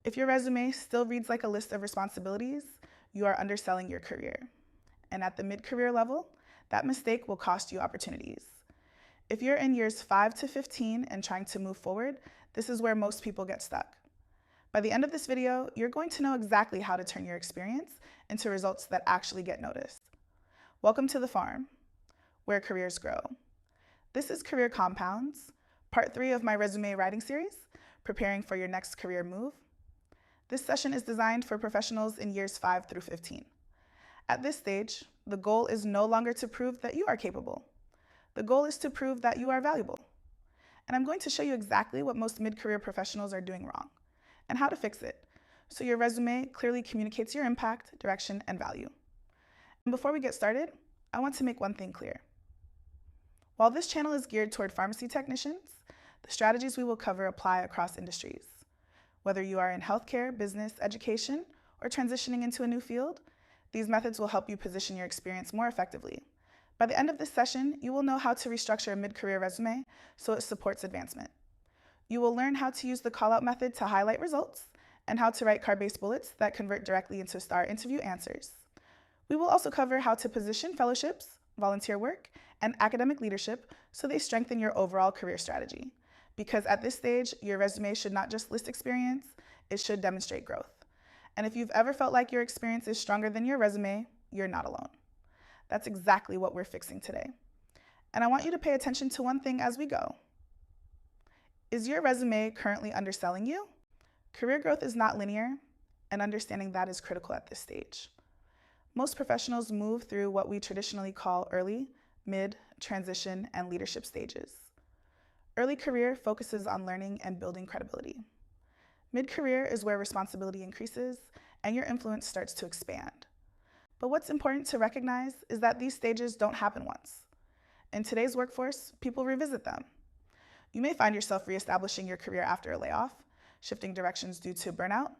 If your resume still reads like a list of responsibilities, you are underselling your career. And at the mid-career level, that mistake will cost you opportunities. If you're in years 5 to 15 and trying to move forward, this is where most people get stuck. By the end of this video, you're going to know exactly how to turn your experience into results that actually get noticed. Welcome to the Pharm, where careers grow. This is Career Compounds, part 3 of my resume writing series, preparing for your next career move. This session is designed for professionals in years 5 through 15. At this stage, the goal is no longer to prove that you are capable. The goal is to prove that you are valuable. And I'm going to show you exactly what most mid-career professionals are doing wrong and how to fix it, so your resume clearly communicates your impact, direction, and value. And before we get started, I want to make one thing clear. While this channel is geared toward pharmacy technicians, the strategies we will cover apply across industries. Whether you are in healthcare, business, education, or transitioning into a new field, these methods will help you position your experience more effectively. By the end of this session, you will know how to restructure a mid-career resume so it supports advancement. You will learn how to use the call-out method to highlight results and how to write card-based bullets that convert directly into STAR interview answers. We will also cover how to position fellowships, volunteer work, and academic leadership so they strengthen your overall career strategy. Because at this stage, your resume should not just list experience, it should demonstrate growth. And if you've ever felt like your experience is stronger than your resume, you're not alone. That's exactly what we're fixing today. And I want you to pay attention to one thing as we go. Is your resume currently underselling you? Career growth is not linear, and understanding that is critical at this stage. Most professionals move through what we traditionally call early, mid, transition, and leadership stages. Early career focuses on learning and building credibility. Mid-career is where responsibility increases and your influence starts to expand. But what's important to recognize is that these stages don't happen once. In today's workforce, people revisit them. You may find yourself reestablishing your career after a layoff, shifting directions due to burnout,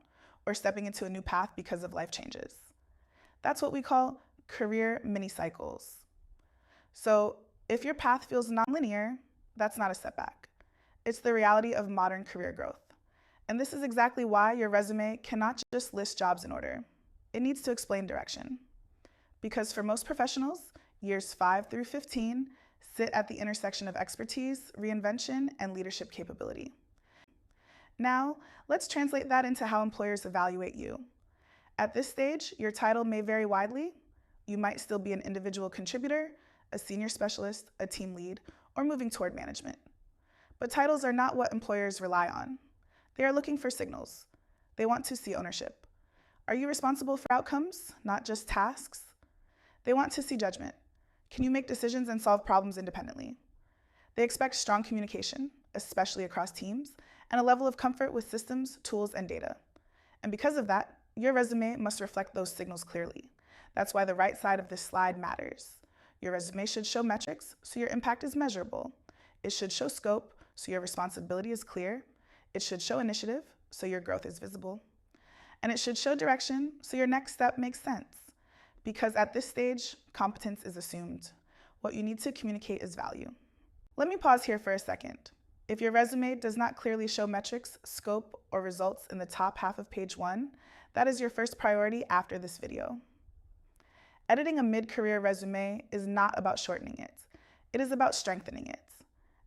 or stepping into a new path because of life changes. That's what we call career mini-cycles. So if your path feels nonlinear, that's not a setback. It's the reality of modern career growth. And this is exactly why your resume cannot just list jobs in order. It needs to explain direction. Because for most professionals, years 5 through 15 sit at the intersection of expertise, reinvention, and leadership capability. Now, let's translate that into how employers evaluate you. At this stage, your title may vary widely. You might still be an individual contributor, a senior specialist, a team lead, or moving toward management. But titles are not what employers rely on. They are looking for signals. They want to see ownership. Are you responsible for outcomes, not just tasks? They want to see judgment. Can you make decisions and solve problems independently? They expect strong communication, especially across teams, and a level of comfort with systems, tools, and data. And because of that, your resume must reflect those signals clearly. That's why the right side of this slide matters. Your resume should show metrics, so your impact is measurable. It should show scope, so your responsibility is clear. It should show initiative, so your growth is visible. And it should show direction, so your next step makes sense. Because at this stage, competence is assumed. What you need to communicate is value. Let me pause here for a second. If your resume does not clearly show metrics, scope, or results in the top half of page 1, that is your first priority after this video. Editing a mid-career resume is not about shortening it. It is about strengthening it.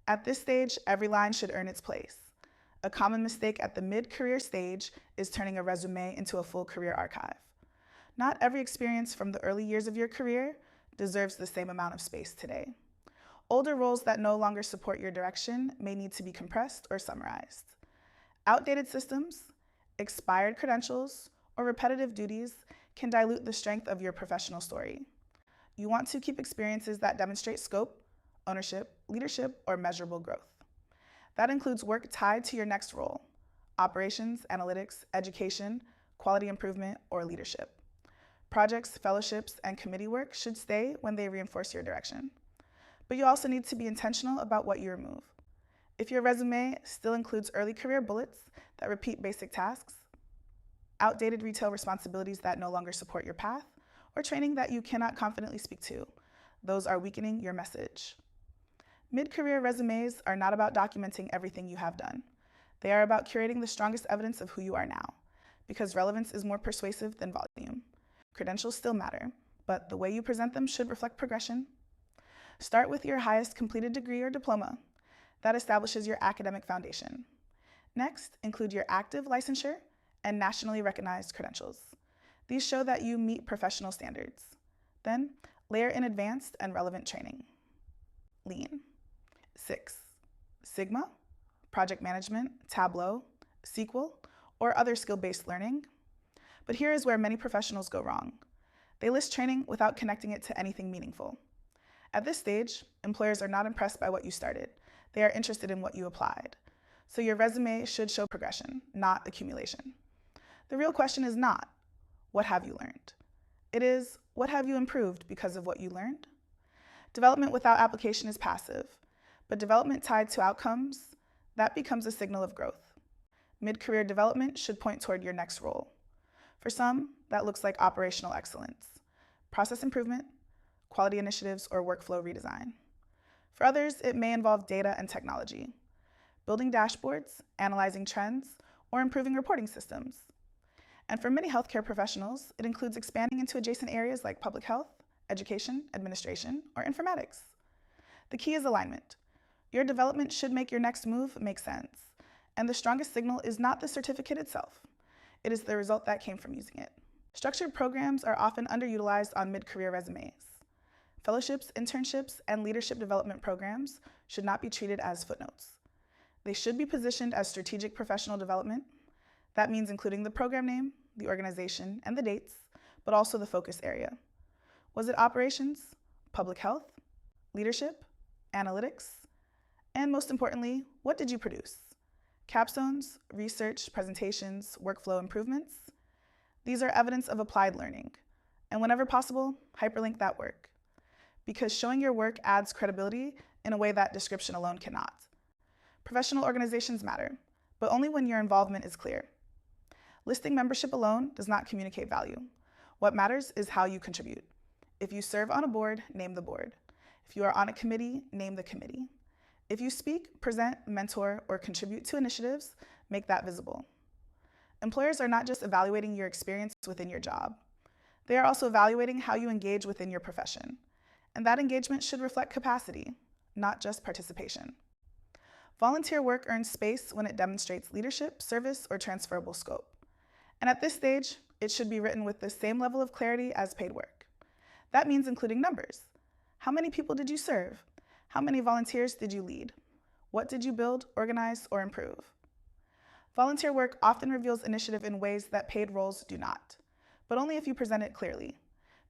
At this stage, every line should earn its place. A common mistake at the mid-career stage is turning a resume into a full career archive. Not every experience from the early years of your career deserves the same amount of space today. Older roles that no longer support your direction may need to be compressed or summarized. Outdated systems, expired credentials, or repetitive duties can dilute the strength of your professional story. You want to keep experiences that demonstrate scope, ownership, leadership, or measurable growth. That includes work tied to your next role: operations, analytics, education, quality improvement, or leadership. Projects, fellowships, and committee work should stay when they reinforce your direction. But you also need to be intentional about what you remove. If your resume still includes early career bullets that repeat basic tasks, outdated retail responsibilities that no longer support your path, or training that you cannot confidently speak to, those are weakening your message. Mid-career resumes are not about documenting everything you have done. They are about curating the strongest evidence of who you are now, because relevance is more persuasive than volume. Credentials still matter, but the way you present them should reflect progression. Start with your highest completed degree or diploma. That establishes your academic foundation. Next, include your active licensure and nationally recognized credentials. These show that you meet professional standards. Then, layer in advanced and relevant training. Lean. 6. Sigma, project management, Tableau, SQL, or other skill-based learning. But here is where many professionals go wrong. They list training without connecting it to anything meaningful. At this stage, employers are not impressed by what you started. They are interested in what you applied. So your resume should show progression, not accumulation. The real question is not, what have you learned? It is, what have you improved because of what you learned? Development without application is passive, but development tied to outcomes, that becomes a signal of growth. Mid-career development should point toward your next role. For some, that looks like operational excellence, process improvement, quality initiatives, or workflow redesign. For others, it may involve data and technology, building dashboards, analyzing trends, or improving reporting systems. And for many healthcare professionals, it includes expanding into adjacent areas like public health, education, administration, or informatics. The key is alignment. Your development should make your next move make sense, and the strongest signal is not the certificate itself. It is the result that came from using it. Structured programs are often underutilized on mid-career resumes. Fellowships, internships, and leadership development programs should not be treated as footnotes. They should be positioned as strategic professional development. That means including the program name, the organization, and the dates, but also the focus area. Was it operations, public health, leadership, analytics? And most importantly, what did you produce? Capstones, research, presentations, workflow improvements? These are evidence of applied learning. And whenever possible, hyperlink that work. Because showing your work adds credibility in a way that description alone cannot. Professional organizations matter, but only when your involvement is clear. Listing membership alone does not communicate value. What matters is how you contribute. If you serve on a board, name the board. If you are on a committee, name the committee. If you speak, present, mentor, or contribute to initiatives, make that visible. Employers are not just evaluating your experience within your job. They are also evaluating how you engage within your profession. And that engagement should reflect capacity, not just participation. Volunteer work earns space when it demonstrates leadership, service, or transferable scope. And at this stage, it should be written with the same level of clarity as paid work. That means including numbers. How many people did you serve? How many volunteers did you lead? What did you build, organize, or improve? Volunteer work often reveals initiative in ways that paid roles do not, but only if you present it clearly,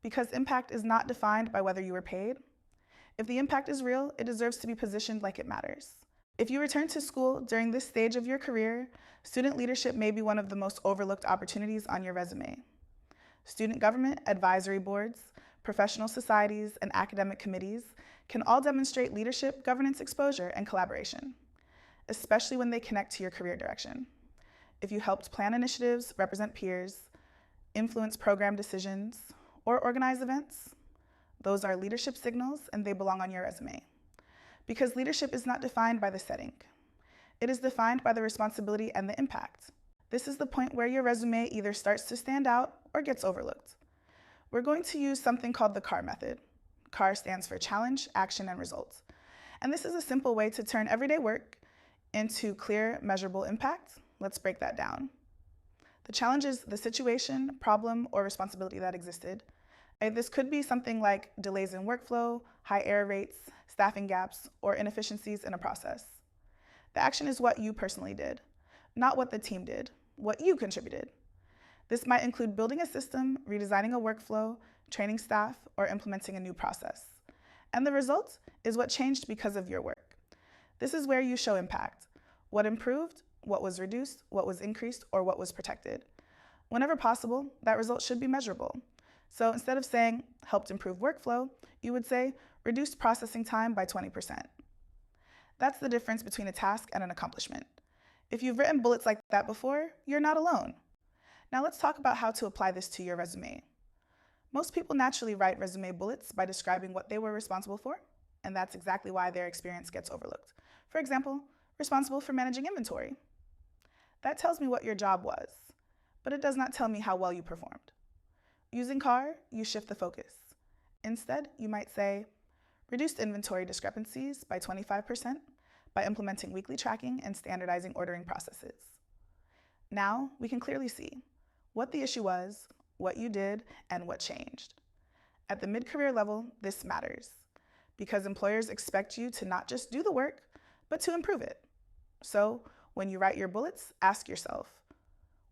because impact is not defined by whether you were paid. If the impact is real, it deserves to be positioned like it matters. If you return to school during this stage of your career, student leadership may be one of the most overlooked opportunities on your resume. Student government, advisory boards, professional societies, and academic committees can all demonstrate leadership, governance exposure, and collaboration, especially when they connect to your career direction. If you helped plan initiatives, represent peers, influence program decisions, or organize events, those are leadership signals and they belong on your resume. Because leadership is not defined by the setting. It is defined by the responsibility and the impact. This is the point where your resume either starts to stand out or gets overlooked. We're going to use something called the CAR method. CAR stands for challenge, action, and results. And this is a simple way to turn everyday work into clear, measurable impact. Let's break that down. The challenge is the situation, problem, or responsibility that existed. This could be something like delays in workflow, high error rates, staffing gaps, or inefficiencies in a process. The action is what you personally did, not what the team did, what you contributed. This might include building a system, redesigning a workflow, training staff, or implementing a new process. And the result is what changed because of your work. This is where you show impact. What improved, what was reduced, what was increased, or what was protected. Whenever possible, that result should be measurable. So instead of saying, helped improve workflow, you would say, reduced processing time by 20%. That's the difference between a task and an accomplishment. If you've written bullets like that before, you're not alone. Now let's talk about how to apply this to your resume. Most people naturally write resume bullets by describing what they were responsible for, and that's exactly why their experience gets overlooked. For example, responsible for managing inventory. That tells me what your job was. but it does not tell me how well you performed. Using CAR, you shift the focus. Instead, you might say, reduced inventory discrepancies by 25% by implementing weekly tracking and standardizing ordering processes. Now, we can clearly see what the issue was, what you did, and what changed. At the mid-career level, this matters because employers expect you to not just do the work, but to improve it. So, when you write your bullets, ask yourself,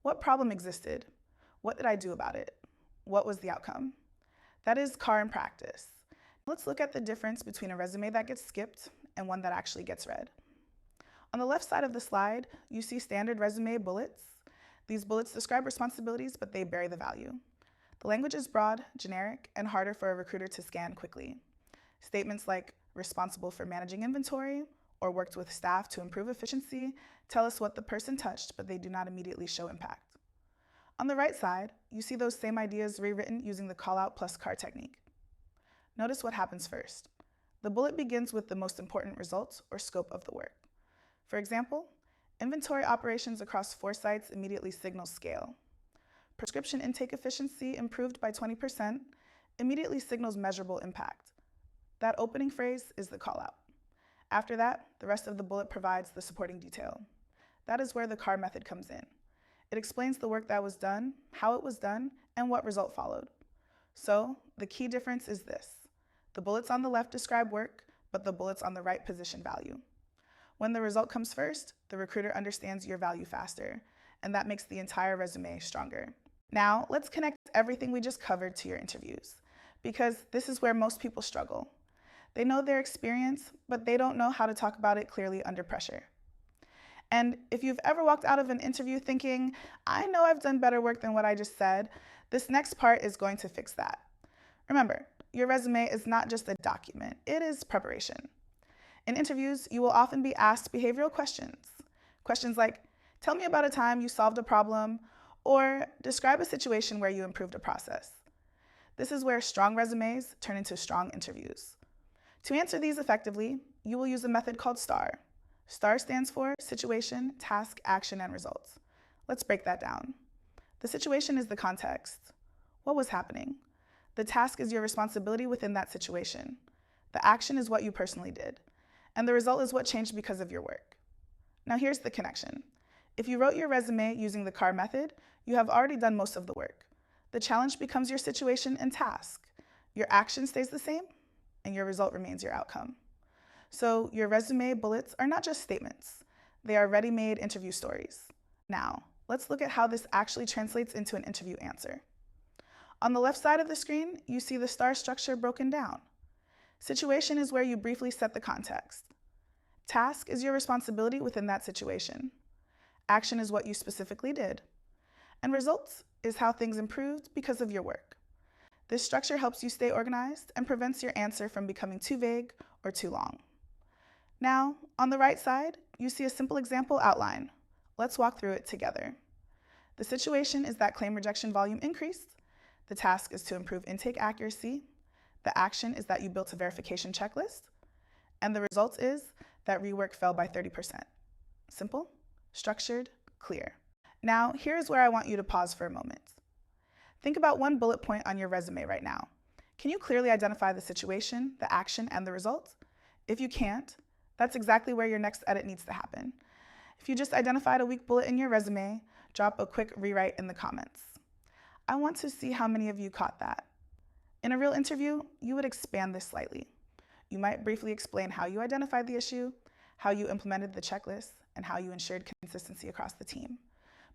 what problem existed? What did I do about it? What was the outcome? That is CAR in practice. Let's look at the difference between a resume that gets skipped and one that actually gets read. On the left side of the slide, you see standard resume bullets. These bullets describe responsibilities, but they bury the value. The language is broad, generic, and harder for a recruiter to scan quickly. Statements like responsible for managing inventory or worked with staff to improve efficiency tell us what the person touched, but they do not immediately show impact. On the right side, you see those same ideas rewritten using the call-out plus CAR technique. Notice what happens first. The bullet begins with the most important results or scope of the work. For example, inventory operations across 4 sites immediately signal scale. Prescription intake efficiency improved by 20% immediately signals measurable impact. That opening phrase is the call-out. After that, the rest of the bullet provides the supporting detail. That is where the CAR method comes in. It explains the work that was done, how it was done, and what result followed. So, the key difference is this. The bullets on the left describe work, but the bullets on the right position value. When the result comes first, the recruiter understands your value faster, and that makes the entire resume stronger. Now, let's connect everything we just covered to your interviews, because this is where most people struggle. They know their experience, but they don't know how to talk about it clearly under pressure. And if you've ever walked out of an interview thinking, I know I've done better work than what I just said, this next part is going to fix that. Remember, your resume is not just a document, it is preparation. In interviews, you will often be asked behavioral questions. Questions like, tell me about a time you solved a problem, or describe a situation where you improved a process. This is where strong resumes turn into strong interviews. To answer these effectively, you will use a method called STAR. STAR stands for situation, task, action, and results. Let's break that down. The situation is the context. What was happening? The task is your responsibility within that situation. The action is what you personally did. And the result is what changed because of your work. Now here's the connection. If you wrote your resume using the CAR method, you have already done most of the work. The challenge becomes your situation and task. Your action stays the same, and your result remains your outcome. So your resume bullets are not just statements. They are ready-made interview stories. Now, let's look at how this actually translates into an interview answer. On the left side of the screen, you see the STAR structure broken down. Situation is where you briefly set the context. Task is your responsibility within that situation. Action is what you specifically did. And results is how things improved because of your work. This structure helps you stay organized and prevents your answer from becoming too vague or too long. Now, on the right side, you see a simple example outline. Let's walk through it together. The situation is that claim rejection volume increased. The task is to improve intake accuracy. The action is that you built a verification checklist. And the result is that rework fell by 30%. Simple, structured, clear. Now, here's where I want you to pause for a moment. Think about one bullet point on your resume right now. Can you clearly identify the situation, the action, and the result? If you can't, that's exactly where your next edit needs to happen. If you just identified a weak bullet in your resume, drop a quick rewrite in the comments. I want to see how many of you caught that. In a real interview, you would expand this slightly. You might briefly explain how you identified the issue, how you implemented the checklist, and how you ensured consistency across the team.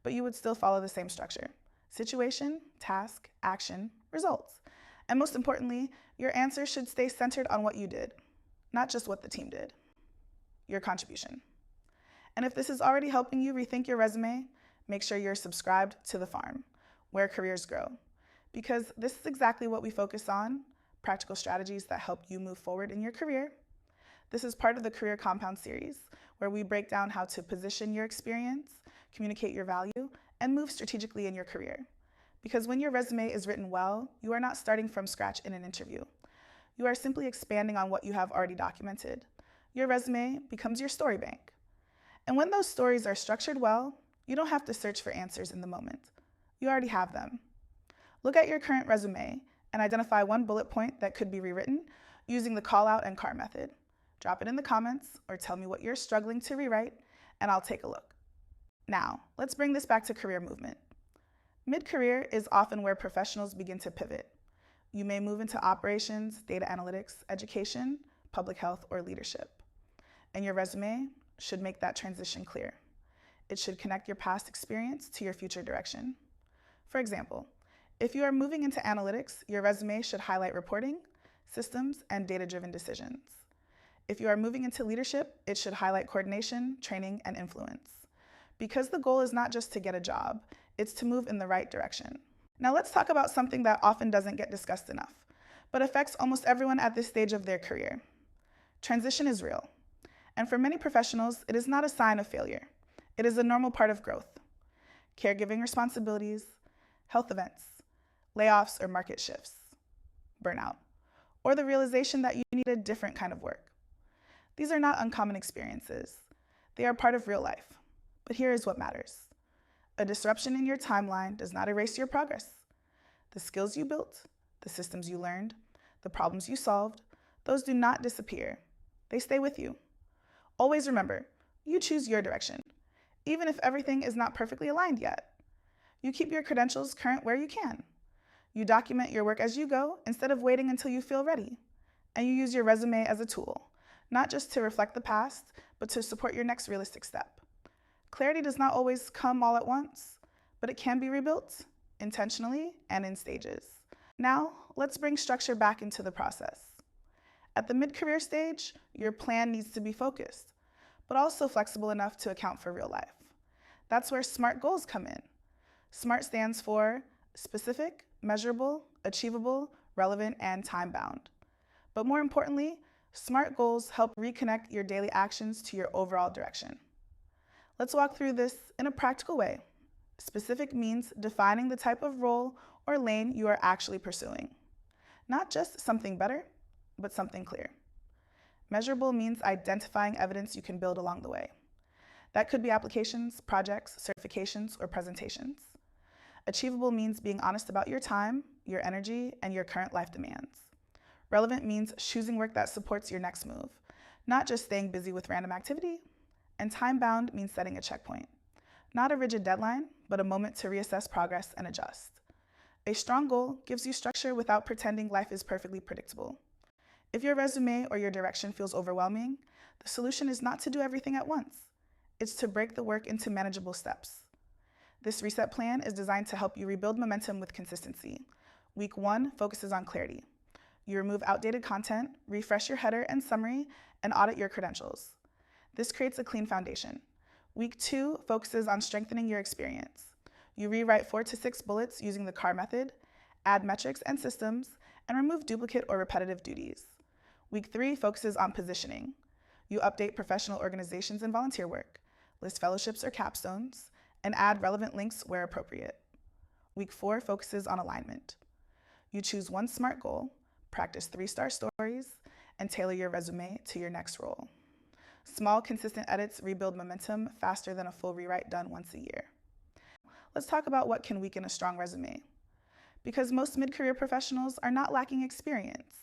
But you would still follow the same structure. Situation, task, action, results. And most importantly, your answer should stay centered on what you did, not just what the team did. Your contribution. And if this is already helping you rethink your resume, make sure you're subscribed to the Pharm, where careers grow. Because this is exactly what we focus on, practical strategies that help you move forward in your career. This is part of the Career Compound series, where we break down how to position your experience, communicate your value, and move strategically in your career. Because when your resume is written well, you are not starting from scratch in an interview. You are simply expanding on what you have already documented. Your resume becomes your story bank. And when those stories are structured well, you don't have to search for answers in the moment. You already have them. Look at your current resume and identify one bullet point that could be rewritten using the call out and CAR method. Drop it in the comments or tell me what you're struggling to rewrite, and I'll take a look. Now, let's bring this back to career movement. Mid-career is often where professionals begin to pivot. You may move into operations, data analytics, education, public health, or leadership. And your resume should make that transition clear. It should connect your past experience to your future direction. For example, if you are moving into analytics, your resume should highlight reporting, systems, and data-driven decisions. If you are moving into leadership, it should highlight coordination, training, and influence. Because the goal is not just to get a job, it's to move in the right direction. Now let's talk about something that often doesn't get discussed enough, but affects almost everyone at this stage of their career. Transition is real, and for many professionals, it is not a sign of failure. It is a normal part of growth. Caregiving responsibilities, health events, layoffs or market shifts, burnout, or the realization that you need a different kind of work. These are not uncommon experiences. They are part of real life. But here is what matters. A disruption in your timeline does not erase your progress. The skills you built, the systems you learned, the problems you solved, those do not disappear. They stay with you. Always remember, you choose your direction, even if everything is not perfectly aligned yet. You keep your credentials current where you can. You document your work as you go instead of waiting until you feel ready. And you use your resume as a tool, not just to reflect the past, but to support your next realistic step. Clarity does not always come all at once, but it can be rebuilt intentionally and in stages. Now, let's bring structure back into the process. At the mid-career stage, your plan needs to be focused, but also flexible enough to account for real life. That's where SMART goals come in. SMART stands for specific, measurable, achievable, relevant, and time-bound. But more importantly, SMART goals help reconnect your daily actions to your overall direction. Let's walk through this in a practical way. Specific means defining the type of role or lane you are actually pursuing. Not just something better, but something clear. Measurable means identifying evidence you can build along the way. That could be applications, projects, certifications, or presentations. Achievable means being honest about your time, your energy, and your current life demands. Relevant means choosing work that supports your next move, not just staying busy with random activity. And time-bound means setting a checkpoint. Not a rigid deadline, but a moment to reassess progress and adjust. A strong goal gives you structure without pretending life is perfectly predictable. If your resume or your direction feels overwhelming, the solution is not to do everything at once. It's to break the work into manageable steps. This reset plan is designed to help you rebuild momentum with consistency. Week 1 focuses on clarity. You remove outdated content, refresh your header and summary, and audit your credentials. This creates a clean foundation. Week 2 focuses on strengthening your experience. You rewrite 4 to 6 bullets using the CAR method, add metrics and systems, and remove duplicate or repetitive duties. Week 3 focuses on positioning. You update professional organizations and volunteer work, list fellowships or capstones, and add relevant links where appropriate. Week 4 focuses on alignment. You choose one SMART goal, practice 3-star stories, and tailor your resume to your next role. Small, consistent edits rebuild momentum faster than a full rewrite done once a year. Let's talk about what can weaken a strong resume. Because most mid-career professionals are not lacking experience.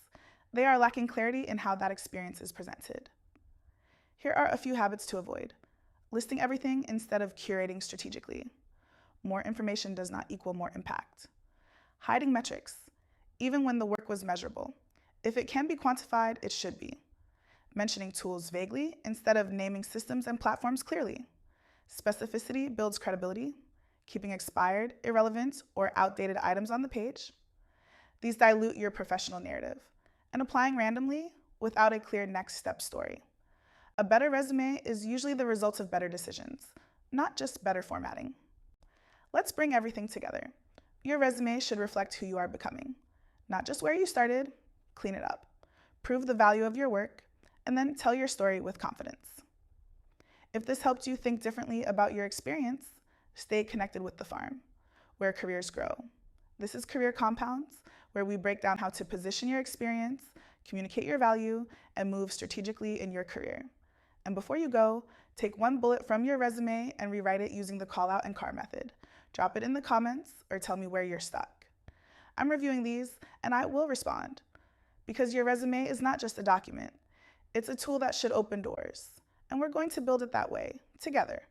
They are lacking clarity in how that experience is presented. Here are a few habits to avoid. Listing everything instead of curating strategically. More information does not equal more impact. Hiding metrics, even when the work was measurable. If it can be quantified, it should be. Mentioning tools vaguely instead of naming systems and platforms clearly. Specificity builds credibility. Keeping expired, irrelevant, or outdated items on the page. These dilute your professional narrative. And applying randomly without a clear next step story. A better resume is usually the result of better decisions, not just better formatting. Let's bring everything together. Your resume should reflect who you are becoming, not just where you started. Clean it up. Prove the value of your work, and then tell your story with confidence. If this helped you think differently about your experience, stay connected with the Pharm, where careers grow. This is Career Compounds, where we break down how to position your experience, communicate your value, and move strategically in your career. And before you go, take one bullet from your resume and rewrite it using the call out and CAR method. Drop it in the comments or tell me where you're stuck. I'm reviewing these and I will respond, because your resume is not just a document. It's a tool that should open doors, and we're going to build it that way, together.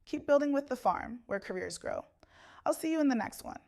Keep building with the Pharm, where careers grow. I'll see you in the next one.